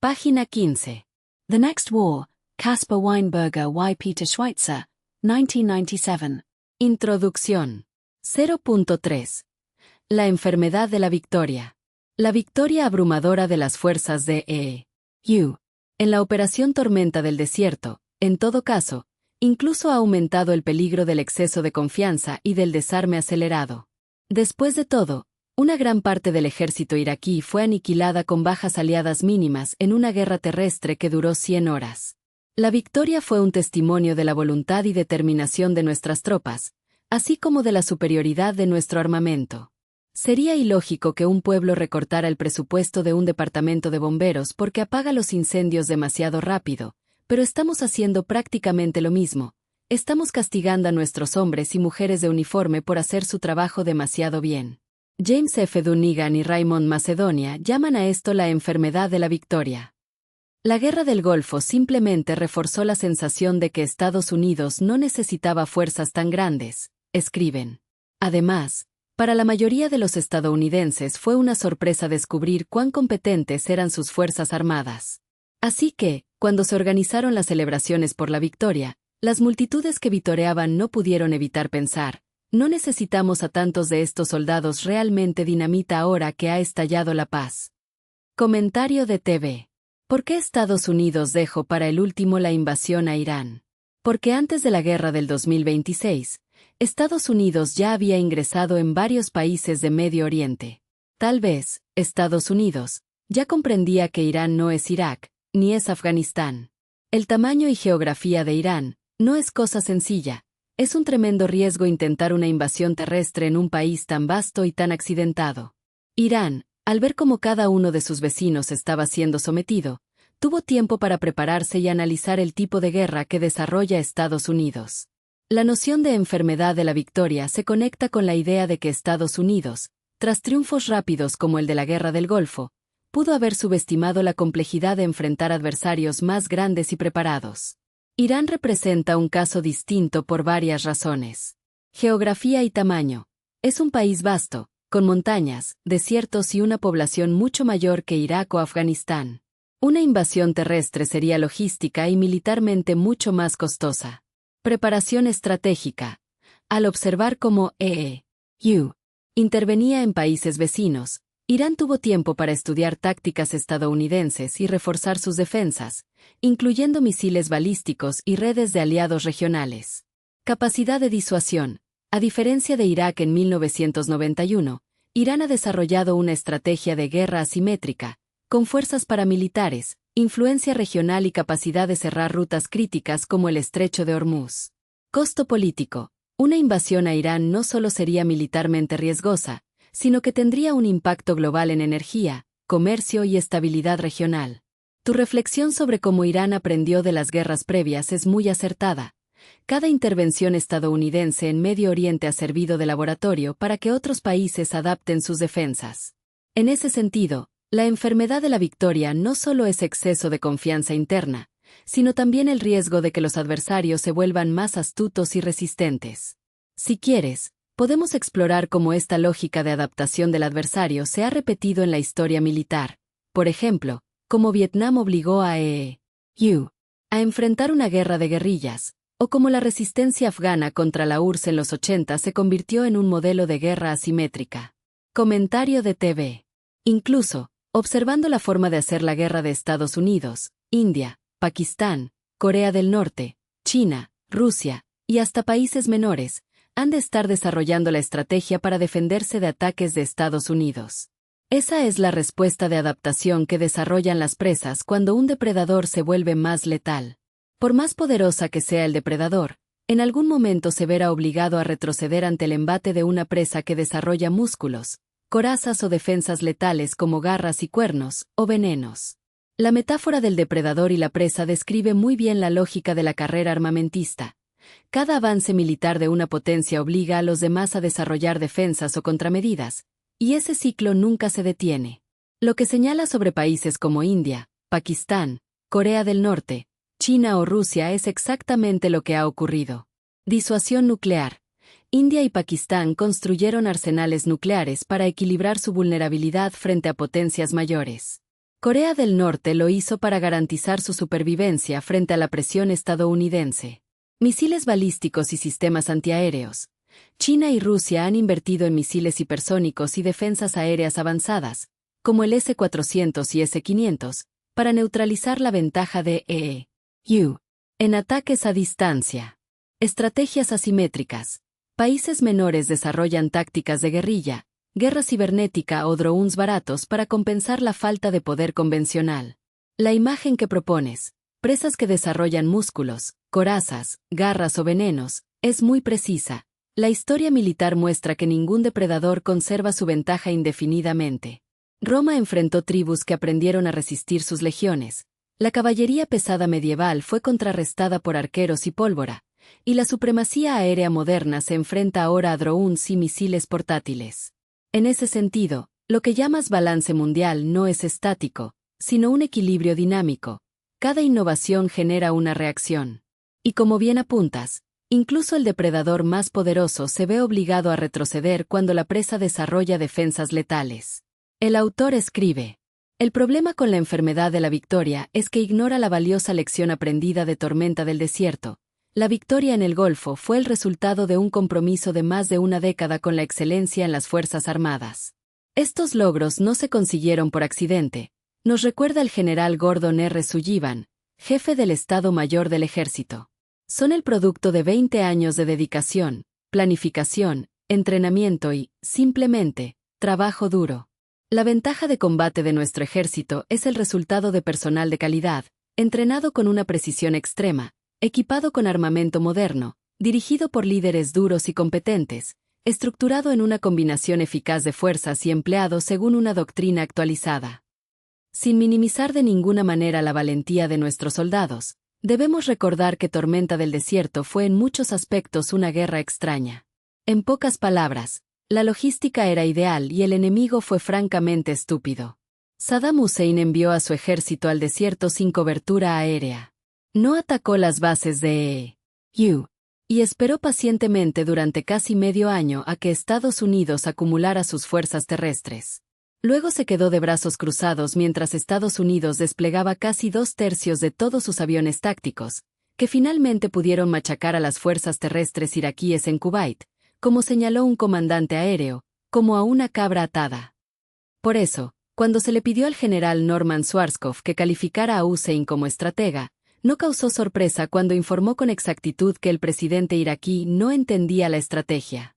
Página 15. The Next War, Caspar Weinberger y Peter Schweitzer, 1997. Introducción. 0.3. La enfermedad de la victoria. La victoria abrumadora de las fuerzas de E.U. En la Operación Tormenta del Desierto, en todo caso, incluso ha aumentado el peligro del exceso de confianza y del desarme acelerado. Después de todo, una gran parte del ejército iraquí fue aniquilada con bajas aliadas mínimas en una guerra terrestre que duró 100 horas. La victoria fue un testimonio de la voluntad y determinación de nuestras tropas, así como de la superioridad de nuestro armamento. Sería ilógico que un pueblo recortara el presupuesto de un departamento de bomberos porque apaga los incendios demasiado rápido, pero estamos haciendo prácticamente lo mismo. Estamos castigando a nuestros hombres y mujeres de uniforme por hacer su trabajo demasiado bien. James F. Dunnigan y Raymond Macedonia llaman a esto la enfermedad de la victoria. La Guerra del Golfo simplemente reforzó la sensación de que Estados Unidos no necesitaba fuerzas tan grandes, escriben. Además, para la mayoría de los estadounidenses fue una sorpresa descubrir cuán competentes eran sus fuerzas armadas. Así que, cuando se organizaron las celebraciones por la victoria, las multitudes que vitoreaban no pudieron evitar pensar, no necesitamos a tantos de estos soldados realmente dinamita ahora que ha estallado la paz. Comentario de TV. ¿Por qué Estados Unidos dejó para el último la invasión a Irán? Porque antes de la guerra del 2026, Estados Unidos ya había ingresado en varios países de Medio Oriente. Tal vez, Estados Unidos, ya comprendía que Irán no es Irak, ni es Afganistán. El tamaño y geografía de Irán no es cosa sencilla. Es un tremendo riesgo intentar una invasión terrestre en un país tan vasto y tan accidentado. Irán, al ver cómo cada uno de sus vecinos estaba siendo sometido, tuvo tiempo para prepararse y analizar el tipo de guerra que desarrolla Estados Unidos. La noción de enfermedad de la victoria se conecta con la idea de que Estados Unidos, tras triunfos rápidos como el de la Guerra del Golfo, pudo haber subestimado la complejidad de enfrentar adversarios más grandes y preparados. Irán representa un caso distinto por varias razones. Geografía y tamaño. Es un país vasto, con montañas, desiertos y una población mucho mayor que Irak o Afganistán. Una invasión terrestre sería logística y militarmente mucho más costosa. Preparación estratégica. Al observar cómo E.U. intervenía en países vecinos, Irán tuvo tiempo para estudiar tácticas estadounidenses y reforzar sus defensas, incluyendo misiles balísticos y redes de aliados regionales. Capacidad de disuasión. A diferencia de Irak en 1991, Irán ha desarrollado una estrategia de guerra asimétrica, con fuerzas paramilitares, influencia regional y capacidad de cerrar rutas críticas como el Estrecho de Hormuz. Costo político. Una invasión a Irán no solo sería militarmente riesgosa, sino que tendría un impacto global en energía, comercio y estabilidad regional. Tu reflexión sobre cómo Irán aprendió de las guerras previas es muy acertada. Cada intervención estadounidense en Medio Oriente ha servido de laboratorio para que otros países adapten sus defensas. En ese sentido, la enfermedad de la victoria no solo es exceso de confianza interna, sino también el riesgo de que los adversarios se vuelvan más astutos y resistentes. Si quieres, podemos explorar cómo esta lógica de adaptación del adversario se ha repetido en la historia militar. Por ejemplo, cómo Vietnam obligó a E.U. a enfrentar una guerra de guerrillas, o cómo la resistencia afgana contra la URSS en los 80 se convirtió en un modelo de guerra asimétrica. Comentario de TV. Incluso, observando la forma de hacer la guerra de Estados Unidos, India, Pakistán, Corea del Norte, China, Rusia, y hasta países menores, han de estar desarrollando la estrategia para defenderse de ataques de Estados Unidos. Esa es la respuesta de adaptación que desarrollan las presas cuando un depredador se vuelve más letal. Por más poderosa que sea el depredador, en algún momento se verá obligado a retroceder ante el embate de una presa que desarrolla músculos, corazas o defensas letales como garras y cuernos, o venenos. La metáfora del depredador y la presa describe muy bien la lógica de la carrera armamentista. Cada avance militar de una potencia obliga a los demás a desarrollar defensas o contramedidas, y ese ciclo nunca se detiene. Lo que señala sobre países como India, Pakistán, Corea del Norte, China o Rusia es exactamente lo que ha ocurrido. Disuasión nuclear. India y Pakistán construyeron arsenales nucleares para equilibrar su vulnerabilidad frente a potencias mayores. Corea del Norte lo hizo para garantizar su supervivencia frente a la presión estadounidense. Misiles balísticos y sistemas antiaéreos. China y Rusia han invertido en misiles hipersónicos y defensas aéreas avanzadas, como el S-400 y S-500, para neutralizar la ventaja de EU en ataques a distancia. Estrategias asimétricas. Países menores desarrollan tácticas de guerrilla, guerra cibernética o drones baratos para compensar la falta de poder convencional. La imagen que propones, presas que desarrollan músculos, corazas, garras o venenos, es muy precisa. La historia militar muestra que ningún depredador conserva su ventaja indefinidamente. Roma enfrentó tribus que aprendieron a resistir sus legiones. La caballería pesada medieval fue contrarrestada por arqueros y pólvora, y la supremacía aérea moderna se enfrenta ahora a drones y misiles portátiles. En ese sentido, lo que llamas balance mundial no es estático, sino un equilibrio dinámico. Cada innovación genera una reacción. Y como bien apuntas, incluso el depredador más poderoso se ve obligado a retroceder cuando la presa desarrolla defensas letales. El autor escribe: el problema con la enfermedad de la victoria es que ignora la valiosa lección aprendida de Tormenta del Desierto. La victoria en el Golfo fue el resultado de un compromiso de más de una década con la excelencia en las Fuerzas Armadas. Estos logros no se consiguieron por accidente, nos recuerda el general Gordon R. Sullivan, jefe del Estado Mayor del Ejército. Son el producto de 20 años de dedicación, planificación, entrenamiento y, simplemente, trabajo duro. La ventaja de combate de nuestro ejército es el resultado de personal de calidad, entrenado con una precisión extrema, equipado con armamento moderno, dirigido por líderes duros y competentes, estructurado en una combinación eficaz de fuerzas y empleado según una doctrina actualizada. Sin minimizar de ninguna manera la valentía de nuestros soldados, debemos recordar que Tormenta del Desierto fue en muchos aspectos una guerra extraña. En pocas palabras, la logística era ideal y el enemigo fue francamente estúpido. Saddam Hussein envió a su ejército al desierto sin cobertura aérea. No atacó las bases de EU y esperó pacientemente durante casi medio año a que Estados Unidos acumulara sus fuerzas terrestres. Luego se quedó de brazos cruzados mientras Estados Unidos desplegaba casi 2/3 de todos sus aviones tácticos, que finalmente pudieron machacar a las fuerzas terrestres iraquíes en Kuwait, como señaló un comandante aéreo, como a una cabra atada. Por eso, cuando se le pidió al general Norman Schwarzkopf que calificara a Hussein como estratega, no causó sorpresa cuando informó con exactitud que el presidente iraquí no entendía la estrategia.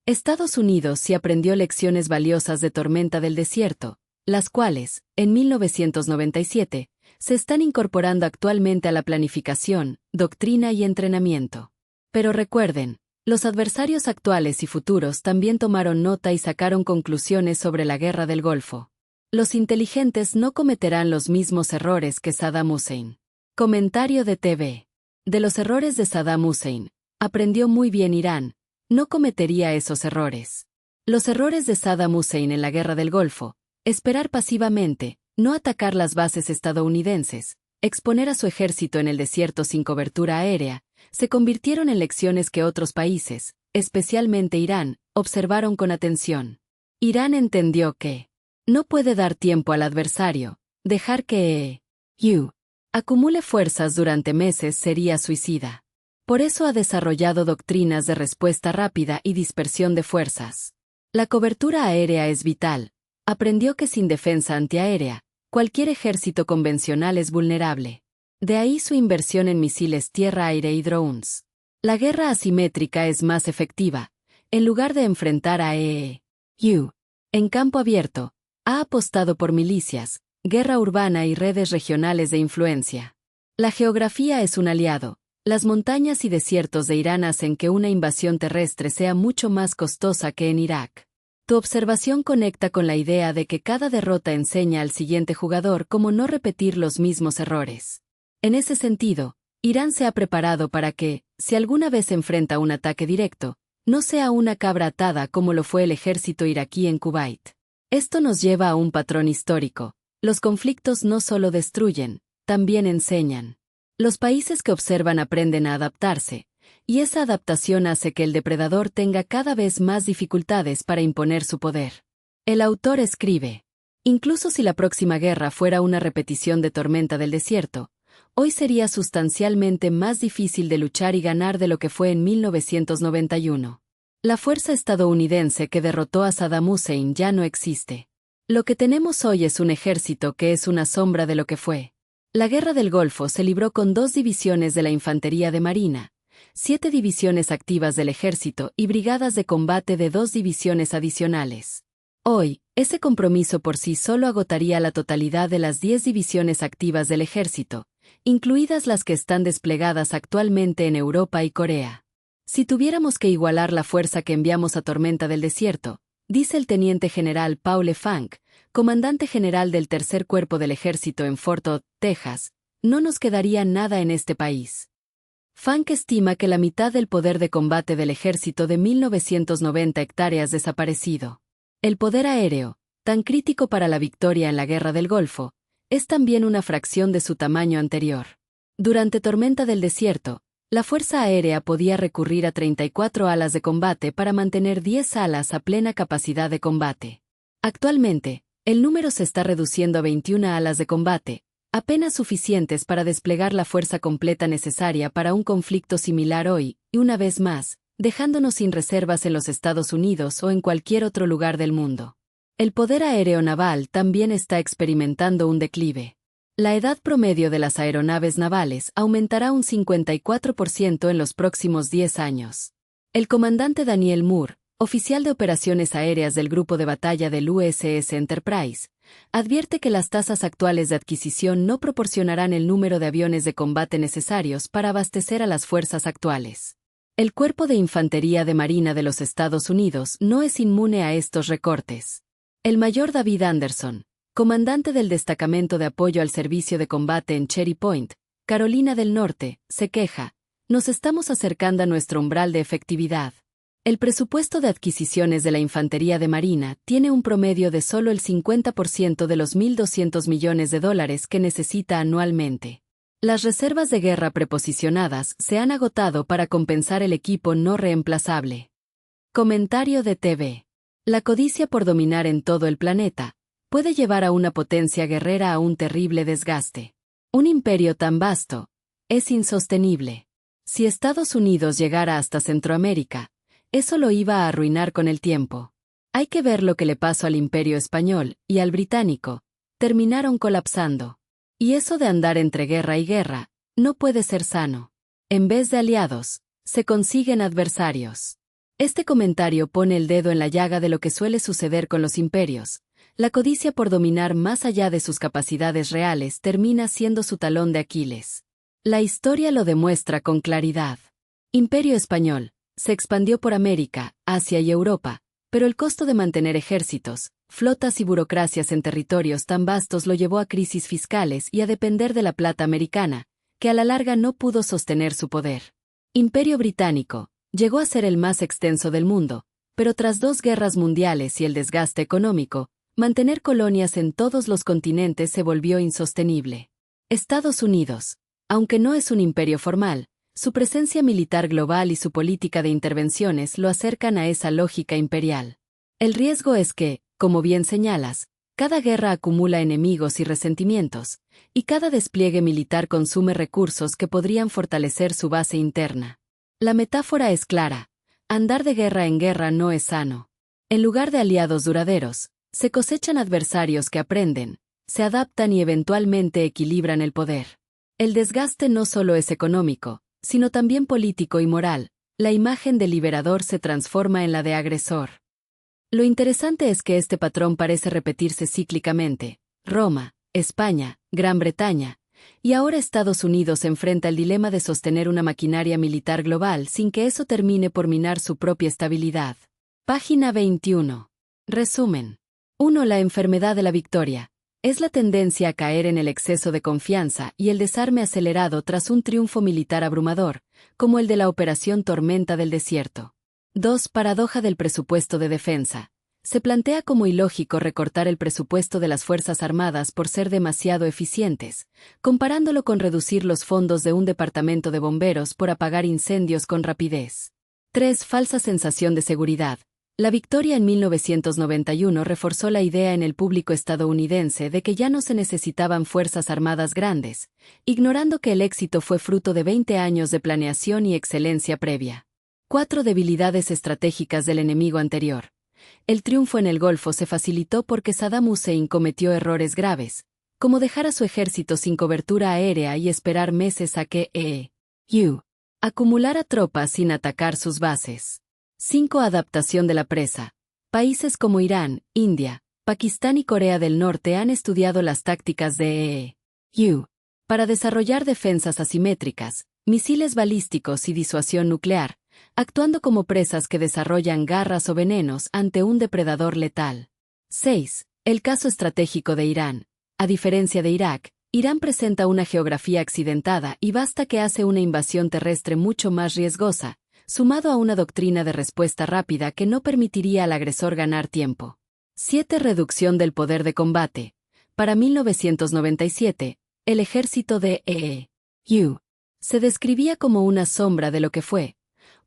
Estados Unidos sí aprendió lecciones valiosas de Tormenta del Desierto, las cuales, en 1997, se están incorporando actualmente a la planificación, doctrina y entrenamiento. Pero recuerden, los adversarios actuales y futuros también tomaron nota y sacaron conclusiones sobre la guerra del Golfo. Los inteligentes no cometerán los mismos errores que Saddam Hussein. Comentario de TV. De los errores de Saddam Hussein, aprendió muy bien Irán, no cometería esos errores. Los errores de Saddam Hussein en la guerra del Golfo: esperar pasivamente, no atacar las bases estadounidenses, exponer a su ejército en el desierto sin cobertura aérea, se convirtieron en lecciones que otros países, especialmente Irán, observaron con atención. Irán entendió que no puede dar tiempo al adversario, dejar que EU acumule fuerzas durante meses sería suicida. Por eso ha desarrollado doctrinas de respuesta rápida y dispersión de fuerzas. La cobertura aérea es vital. Aprendió que sin defensa antiaérea, cualquier ejército convencional es vulnerable. De ahí su inversión en misiles tierra-aire y drones. La guerra asimétrica es más efectiva. En lugar de enfrentar a EU en campo abierto, ha apostado por milicias, guerra urbana y redes regionales de influencia. La geografía es un aliado. Las montañas y desiertos de Irán hacen que una invasión terrestre sea mucho más costosa que en Irak. Tu observación conecta con la idea de que cada derrota enseña al siguiente jugador cómo no repetir los mismos errores. En ese sentido, Irán se ha preparado para que, si alguna vez enfrenta un ataque directo, no sea una cabra atada como lo fue el ejército iraquí en Kuwait. Esto nos lleva a un patrón histórico. Los conflictos no solo destruyen, también enseñan. Los países que observan aprenden a adaptarse, y esa adaptación hace que el depredador tenga cada vez más dificultades para imponer su poder. El autor escribe: Incluso si la próxima guerra fuera una repetición de Tormenta del Desierto, hoy sería sustancialmente más difícil de luchar y ganar de lo que fue en 1991. La fuerza estadounidense que derrotó a Saddam Hussein ya no existe. Lo que tenemos hoy es un ejército que es una sombra de lo que fue. La Guerra del Golfo se libró con 2 divisiones de la Infantería de Marina, 7 divisiones activas del ejército y brigadas de combate de 2 divisiones adicionales. Hoy, ese compromiso por sí solo agotaría la totalidad de las 10 divisiones activas del ejército, incluidas las que están desplegadas actualmente en Europa y Corea. Si tuviéramos que igualar la fuerza que enviamos a Tormenta del Desierto, dice el teniente general Paul Funk, comandante general del Tercer Cuerpo del Ejército en Fort Hood, Texas, no nos quedaría nada en este país. Funk estima que la mitad del poder de combate del ejército de 1990 hectáreas desaparecido. El poder aéreo, tan crítico para la victoria en la Guerra del Golfo, es también una fracción de su tamaño anterior. Durante Tormenta del Desierto, la Fuerza Aérea podía recurrir a 34 alas de combate para mantener 10 alas a plena capacidad de combate. Actualmente, el número se está reduciendo a 21 alas de combate, apenas suficientes para desplegar la fuerza completa necesaria para un conflicto similar hoy, y una vez más, dejándonos sin reservas en los Estados Unidos o en cualquier otro lugar del mundo. El poder aéreo naval también está experimentando un declive. La edad promedio de las aeronaves navales aumentará un 54% en los próximos 10 años. El comandante Daniel Moore, oficial de operaciones aéreas del grupo de batalla del USS Enterprise, advierte que las tasas actuales de adquisición no proporcionarán el número de aviones de combate necesarios para abastecer a las fuerzas actuales. El Cuerpo de Infantería de Marina de los Estados Unidos no es inmune a estos recortes. El mayor David Anderson, comandante del Destacamento de Apoyo al Servicio de Combate en Cherry Point, Carolina del Norte, se queja: nos estamos acercando a nuestro umbral de efectividad. El presupuesto de adquisiciones de la Infantería de Marina tiene un promedio de solo el 50% de los $1.200 millones que necesita anualmente. Las reservas de guerra preposicionadas se han agotado para compensar el equipo no reemplazable. Comentario de TV. La codicia por dominar en todo el planeta puede llevar a una potencia guerrera a un terrible desgaste. Un imperio tan vasto es insostenible. Si Estados Unidos llegara hasta Centroamérica, eso lo iba a arruinar con el tiempo. Hay que ver lo que le pasó al Imperio Español y al británico. Terminaron colapsando. Y eso de andar entre guerra y guerra no puede ser sano. En vez de aliados, se consiguen adversarios. Este comentario pone el dedo en la llaga de lo que suele suceder con los imperios. La codicia por dominar más allá de sus capacidades reales termina siendo su talón de Aquiles. La historia lo demuestra con claridad. Imperio Español se expandió por América, Asia y Europa, pero el costo de mantener ejércitos, flotas y burocracias en territorios tan vastos lo llevó a crisis fiscales y a depender de la plata americana, que a la larga no pudo sostener su poder. Imperio Británico llegó a ser el más extenso del mundo, pero tras 2 guerras mundiales y el desgaste económico, mantener colonias en todos los continentes se volvió insostenible. Estados Unidos, aunque no es un imperio formal, su presencia militar global y su política de intervenciones lo acercan a esa lógica imperial. El riesgo es que, como bien señalas, cada guerra acumula enemigos y resentimientos, y cada despliegue militar consume recursos que podrían fortalecer su base interna. La metáfora es clara: andar de guerra en guerra no es sano. En lugar de aliados duraderos, se cosechan adversarios que aprenden, se adaptan y eventualmente equilibran el poder. El desgaste no solo es económico, sino también político y moral. La imagen del liberador se transforma en la de agresor. Lo interesante es que este patrón parece repetirse cíclicamente. Roma, España, Gran Bretaña, y ahora Estados Unidos enfrenta el dilema de sostener una maquinaria militar global sin que eso termine por minar su propia estabilidad. Página 21. Resumen. 1. La enfermedad de la victoria. Es la tendencia a caer en el exceso de confianza y el desarme acelerado tras un triunfo militar abrumador, como el de la Operación Tormenta del Desierto. 2. Paradoja del presupuesto de defensa. Se plantea como ilógico recortar el presupuesto de las Fuerzas Armadas por ser demasiado eficientes, comparándolo con reducir los fondos de un departamento de bomberos por apagar incendios con rapidez. 3. Falsa sensación de seguridad. La victoria en 1991 reforzó la idea en el público estadounidense de que ya no se necesitaban fuerzas armadas grandes, ignorando que el éxito fue fruto de 20 años de planeación y excelencia previa. 4 debilidades estratégicas del enemigo anterior. El triunfo en el Golfo se facilitó porque Saddam Hussein cometió errores graves, como dejar a su ejército sin cobertura aérea y esperar meses a que EU acumulara tropas sin atacar sus bases. 5. Adaptación de la presa. Países como Irán, India, Pakistán y Corea del Norte han estudiado las tácticas de EU para desarrollar defensas asimétricas, misiles balísticos y disuasión nuclear, actuando como presas que desarrollan garras o venenos ante un depredador letal. 6. El caso estratégico de Irán. A diferencia de Irak, Irán presenta una geografía accidentada y basta que hace una invasión terrestre mucho más riesgosa, sumado a una doctrina de respuesta rápida que no permitiría al agresor ganar tiempo. 7. Reducción del poder de combate. Para 1997, el ejército de EU se describía como una sombra de lo que fue.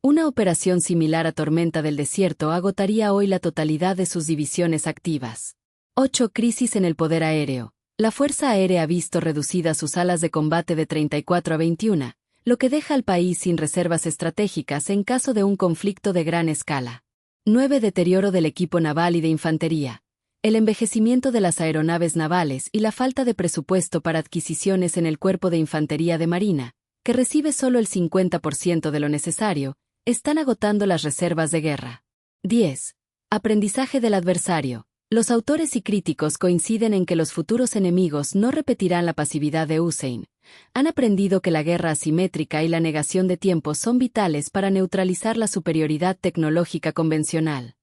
Una operación similar a Tormenta del Desierto agotaría hoy la totalidad de sus divisiones activas. 8. Crisis en el poder aéreo. La Fuerza Aérea ha visto reducidas sus alas de combate de 34 a 21, lo que deja al país sin reservas estratégicas en caso de un conflicto de gran escala. 9. Deterioro del equipo naval y de infantería. El envejecimiento de las aeronaves navales y la falta de presupuesto para adquisiciones en el Cuerpo de Infantería de Marina, que recibe solo el 50% de lo necesario, están agotando las reservas de guerra. 10. Aprendizaje del adversario. Los autores y críticos coinciden en que los futuros enemigos no repetirán la pasividad de Hussein. Han aprendido que la guerra asimétrica y la negación de tiempo son vitales para neutralizar la superioridad tecnológica convencional.